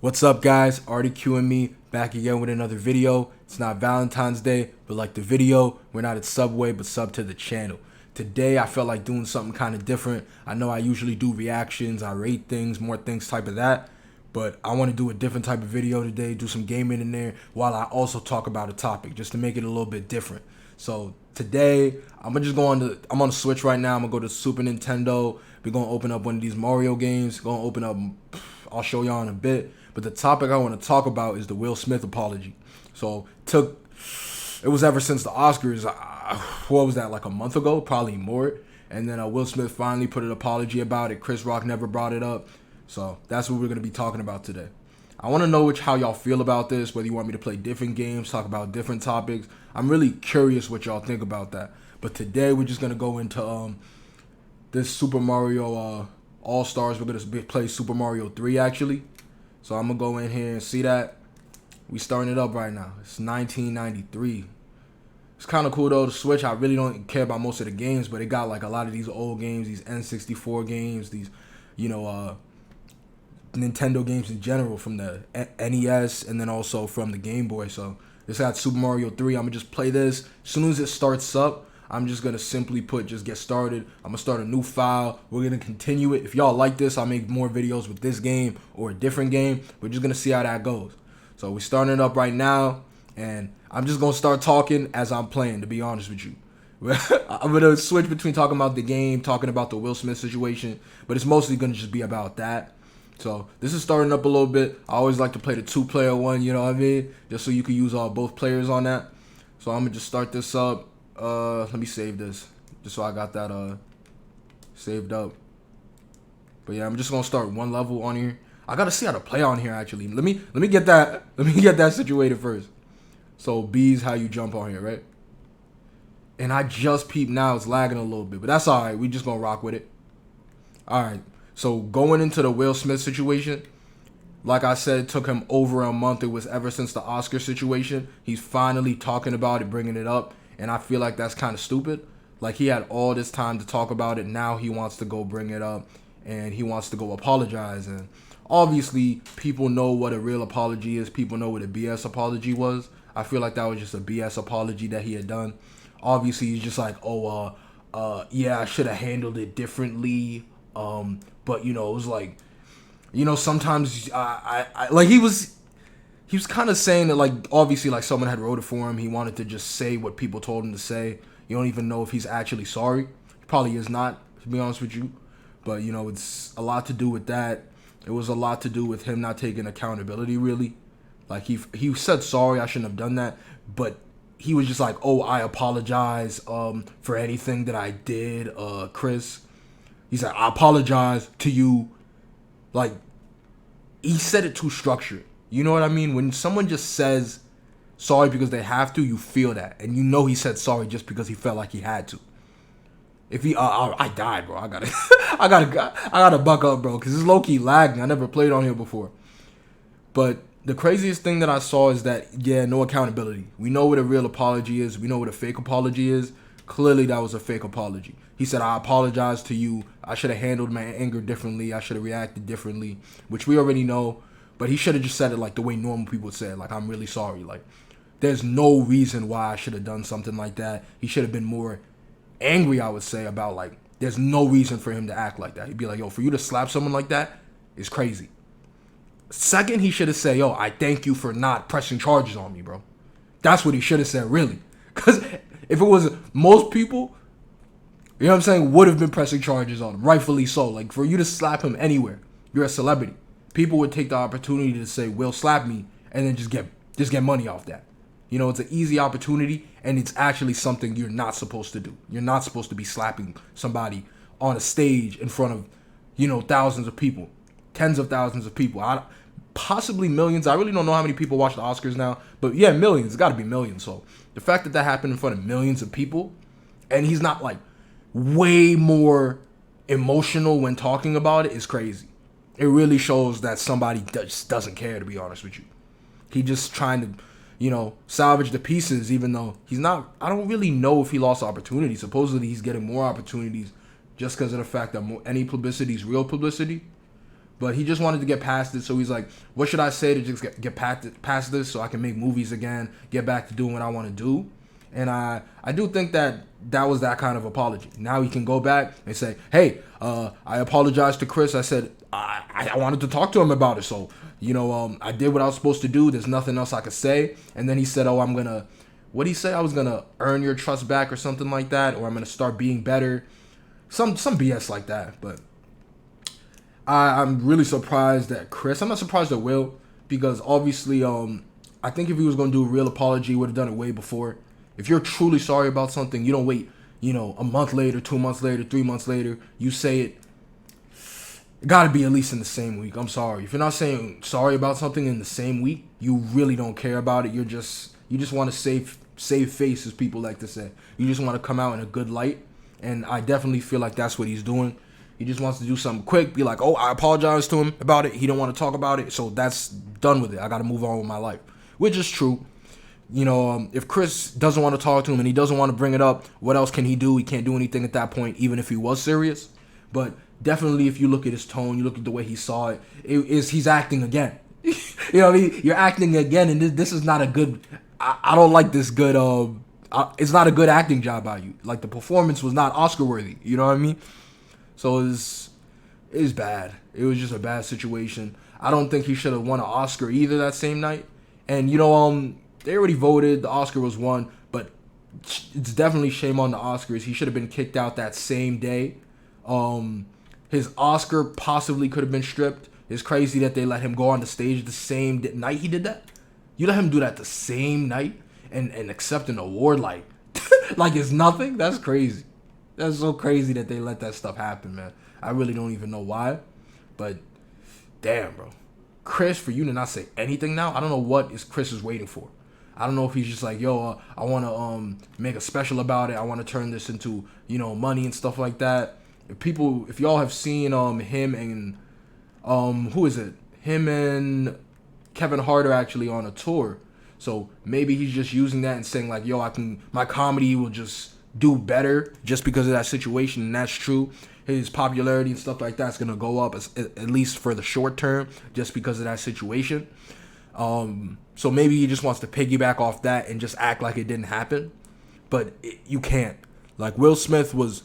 What's up, guys? Artie QME back again with another video. It's not Valentine's Day, but like the video, we're not at Subway, but sub to the channel. Today, I felt like doing something kind of different. I know I usually do reactions, I rate things, more things type of that, but I want to do a different type of video today, do some gaming in there, while I also talk about a topic, just to make it a little bit different. So today, I'm on the Switch right now. I'm gonna go to Super Nintendo. We're gonna open up one of these Mario games. Gonna open up, I'll show y'all in a bit. But the topic I want to talk about is the Will Smith apology. So it was ever since the Oscars, what was that, like a month ago? Probably more. And then Will Smith finally put an apology about it. Chris Rock never brought it up. So that's what we're going to be talking about today. I want to know how y'all feel about this, whether you want me to play different games, talk about different topics. I'm really curious what y'all think about that. But today we're just going to go into this Super Mario All-Stars. We're going to play Super Mario 3 actually. So I'm going to go in here and see that. We starting it up right now. It's 1993. It's kind of cool though, the Switch. I really don't care about most of the games, but it got like a lot of these old games, these N64 games, these, Nintendo games in general from the NES and then also from the Game Boy. So this got Super Mario 3. I'm going to just play this. As soon as it starts up, I'm just going to simply just get started. I'm going to start a new file. We're going to continue it. If y'all like this, I'll make more videos with this game or a different game. We're just going to see how that goes. So we're starting it up right now. And I'm just going to start talking as I'm playing, to be honest with you. I'm going to switch between talking about the game, talking about the Will Smith situation. But it's mostly going to just be about that. So this is starting up a little bit. I always like to play the two-player one, you know what I mean? Just so you can use both players on that. So I'm going to just start this up. Let me save this just so I got that saved up. But yeah, I'm just gonna start one level on here. I gotta see how to play on here actually. Let me get that situated first. So B's how you jump on here, right? And I just peeped now it's lagging a little bit, but that's alright. We just gonna rock with it. Alright. So going into the Will Smith situation, like I said, it took him over a month. It was ever since the Oscar situation. He's finally talking about it, bringing it up. And I feel like that's kind of stupid. Like, he had all this time to talk about it. Now he wants to go bring it up. And he wants to go apologize. And obviously, people know what a real apology is. People know what a BS apology was. I feel like that was just a BS apology that he had done. Obviously, he's just like, yeah, I should have handled it differently. But, it was like, sometimes he was kind of saying that, like, obviously, like, someone had wrote it for him. He wanted to just say what people told him to say. You don't even know if he's actually sorry. He probably is not, to be honest with you. But, it's a lot to do with that. It was a lot to do with him not taking accountability, really. Like, he said sorry, I shouldn't have done that. But he was just like, oh, I apologize for anything that I did, Chris. He's like, I apologize to you. Like, he said it too structured. You know what I mean? When someone just says sorry because they have to, you feel that. And you know he said sorry just because he felt like he had to. If he, I died, bro. I gotta buck up, bro. Because it's low-key lagging. I never played on here before. But the craziest thing that I saw is that, yeah, no accountability. We know what a real apology is. We know what a fake apology is. Clearly, that was a fake apology. He said, I apologize to you. I should have handled my anger differently. I should have reacted differently, which we already know. But he should have just said it like the way normal people say it. Like, I'm really sorry. Like, there's no reason why I should have done something like that. He should have been more angry, I would say, about, like, there's no reason for him to act like that. He'd be like, yo, for you to slap someone like that is crazy. Second, he should have said, yo, I thank you for not pressing charges on me, bro. That's what he should have said, really. Because if it was most people, you know what I'm saying, would have been pressing charges on him. Rightfully so. Like, for you to slap him anywhere, you're a celebrity. People would take the opportunity to say, Will slap me, and then just get money off that. It's an easy opportunity, and it's actually something you're not supposed to do. You're not supposed to be slapping somebody on a stage in front of, thousands of people, tens of thousands of people, possibly millions. I really don't know how many people watch the Oscars now, but yeah, millions. It's got to be millions. So the fact that happened in front of millions of people, and he's not, like, way more emotional when talking about it is crazy. It really shows that somebody just doesn't care, to be honest with you. He just trying to, salvage the pieces, even though he's not. I don't really know if he lost opportunities. Supposedly he's getting more opportunities just because of the fact that any publicity is real publicity. But he just wanted to get past it. So he's like, what should I say to just get past this so I can make movies again, get back to doing what I want to do? And I do think that was that kind of apology. Now he can go back and say, hey, I apologized to Chris. I said I wanted to talk to him about it. So, I did what I was supposed to do. There's nothing else I could say. And then he said, oh, I'm going to, what did he say? I was going to earn your trust back or something like that. Or I'm going to start being better. Some BS like that. But I'm really surprised at Chris. I'm not surprised at Will. Because obviously, I think if he was going to do a real apology, he would have done it way before. If you're truly sorry about something, you don't wait, a month later, 2 months later, 3 months later, you say it. It got to be at least in the same week. I'm sorry. If you're not saying sorry about something in the same week, you really don't care about it. You just want to save face, as people like to say. You just want to come out in a good light. And I definitely feel like that's what he's doing. He just wants to do something quick, be like, oh, I apologize to him about it. He don't want to talk about it. So that's done with it. I got to move on with my life, which is true. If Chris doesn't want to talk to him and he doesn't want to bring it up, what else can he do? He can't do anything at that point, even if he was serious. But definitely, if you look at his tone, you look at the way he saw it, he's acting again. You're acting again, and this is not a good. I don't like this good. It's not a good acting job by you. Like, the performance was not Oscar worthy. You know what I mean? So it's bad. It was just a bad situation. I don't think he should have won an Oscar either that same night. And they already voted. The Oscar was won, but it's definitely shame on the Oscars. He should have been kicked out that same day. His Oscar possibly could have been stripped. It's crazy that they let him go on the stage the same night he did that. You let him do that the same night and accept an award like it's nothing? That's crazy. That's so crazy that they let that stuff happen, man. I really don't even know why. But damn, bro. Chris, for you to not say anything now, I don't know what Chris is waiting for. I don't know if he's just like, yo, I want to make a special about it. I want to turn this into, money and stuff like that. If y'all have seen him and who is it? Him and Kevin Hart are actually on a tour. So maybe he's just using that and saying like, yo, my comedy will just do better just because of that situation. And that's true. His popularity and stuff like that's going to go up at least for the short term just because of that situation. So maybe he just wants to piggyback off that and just act like it didn't happen. But you can't. Like, Will Smith was,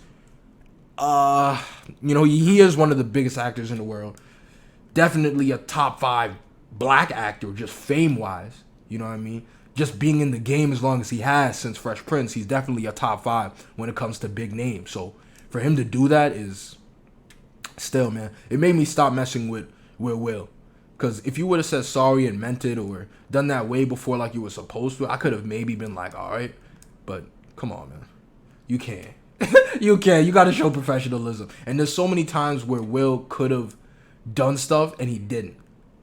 he is one of the biggest actors in the world. Definitely a top 5 black actor, just fame-wise. You know what I mean? Just being in the game as long as he has since Fresh Prince, he's definitely a top 5 when it comes to big names. So for him to do that is still, man, it made me stop messing with Will. Because if you would have said sorry and meant it or done that way before like you were supposed to, I could have maybe been like, all right. But come on, man. You can't. You can't. You got to show professionalism. And there's so many times where Will could have done stuff and he didn't.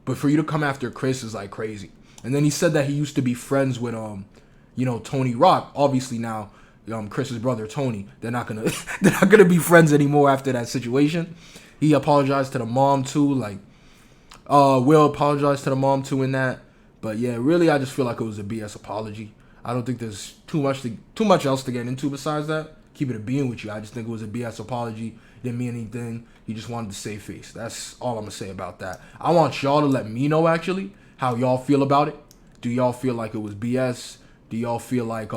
But for you to come after Chris is like crazy. And then he said that he used to be friends with, Tony Rock. Obviously now, Chris's brother Tony, they're not gonna be friends anymore after that situation. He apologized to the mom too. Like, Will apologized to the mom too in that. But yeah, really, I just feel like it was a BS apology. I don't think there's too much else to get into besides that. Keep it a being with you. I just think it was a BS apology. Didn't mean anything. He just wanted to save face. That's all I'm gonna say about that. I want y'all to let me know actually how y'all feel about it. Do y'all feel like it was BS? Do y'all feel like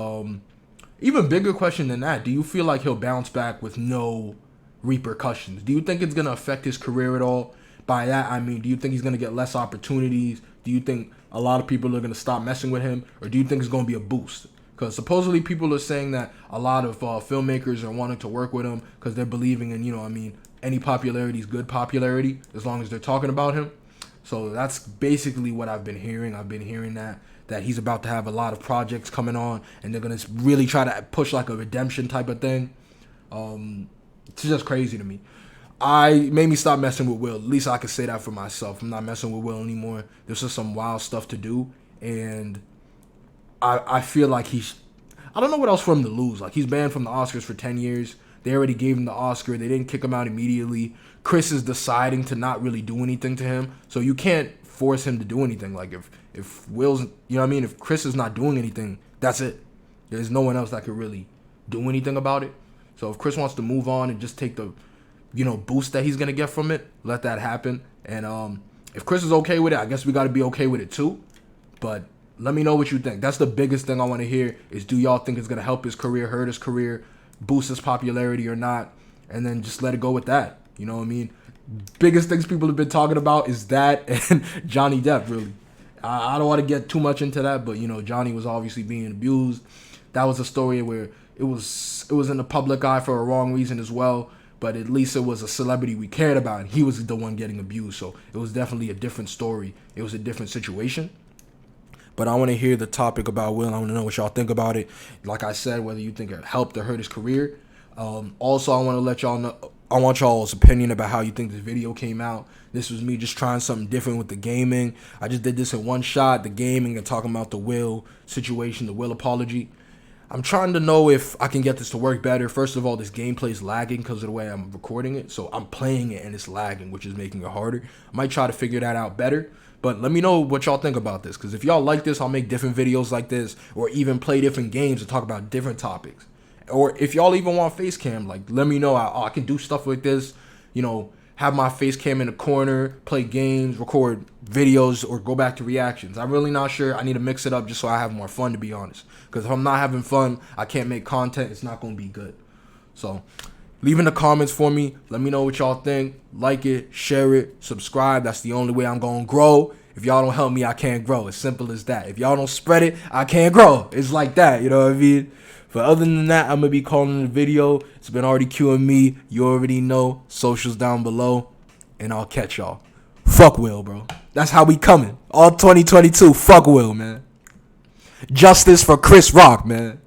even bigger question than that? Do you feel like he'll bounce back with no repercussions? Do you think it's gonna affect his career at all? By that I mean, do you think he's gonna get less opportunities? Do you think a lot of people are gonna stop messing with him, or do you think it's gonna be a boost? Because supposedly people are saying that a lot of filmmakers are wanting to work with him because they're believing in, any popularity is good popularity as long as they're talking about him. So that's basically what I've been hearing. I've been hearing that he's about to have a lot of projects coming on, and they're going to really try to push like a redemption type of thing. It's just crazy to me. Made me stop messing with Will. At least I can say that for myself. I'm not messing with Will anymore. There's just some wild stuff to do, and I feel like I don't know what else for him to lose. Like, he's banned from the Oscars for 10 years. They already gave him the Oscar. They didn't kick him out immediately. Chris is deciding to not really do anything to him. So you can't force him to do anything. Like, if Will's, if Chris is not doing anything, that's it. There's no one else that could really do anything about it. So if Chris wants to move on and just take the boost that he's gonna get from it. Let that happen. And if Chris is okay with it, I guess we got to be okay with it too. But let me know what you think. That's the biggest thing I want to hear is, do y'all think it's gonna help his career, hurt his career, boost his popularity or not? And then just let it go with that. You know what I mean? Biggest things people have been talking about is that and Johnny Depp, really. I don't want to get too much into that, but Johnny was obviously being abused. That was a story where it was in the public eye for a wrong reason as well, but at least it was a celebrity we cared about, and he was the one getting abused, so it was definitely a different story. It was a different situation. But I want to hear the topic about Will. I want to know what y'all think about it. Like I said, whether you think it helped or hurt his career. Also, I want to let y'all know, I want y'all's opinion about how you think this video came out. This was me just trying something different with the gaming. I just did this in one shot, the gaming and talking about the Will situation, the Will apology. I'm trying to know if I can get this to work better. First of all, this gameplay is lagging because of the way I'm recording it. So I'm playing it and it's lagging, which is making it harder. I might try to figure that out better. But let me know what y'all think about this. Because if y'all like this, I'll make different videos like this. Or even play different games and talk about different topics. Or if y'all even want face cam, like, let me know. I can do stuff like this. Have my face cam in the corner, play games, record videos, or go back to reactions. I'm really not sure. I need to mix it up just so I have more fun, to be honest. Because if I'm not having fun, I can't make content. It's not going to be good. So leave in the comments for me. Let me know what y'all think. Like it, share it, subscribe. That's the only way I'm going to grow. If y'all don't help me, I can't grow. As simple as that. If y'all don't spread it, I can't grow. It's like that. You know what I mean? But other than that, I'm going to be calling the video. It's been already QME. You already know. Socials down below. And I'll catch y'all. Fuck Will, bro. That's how we coming. All 2022. Fuck Will, man. Justice for Chris Rock, man.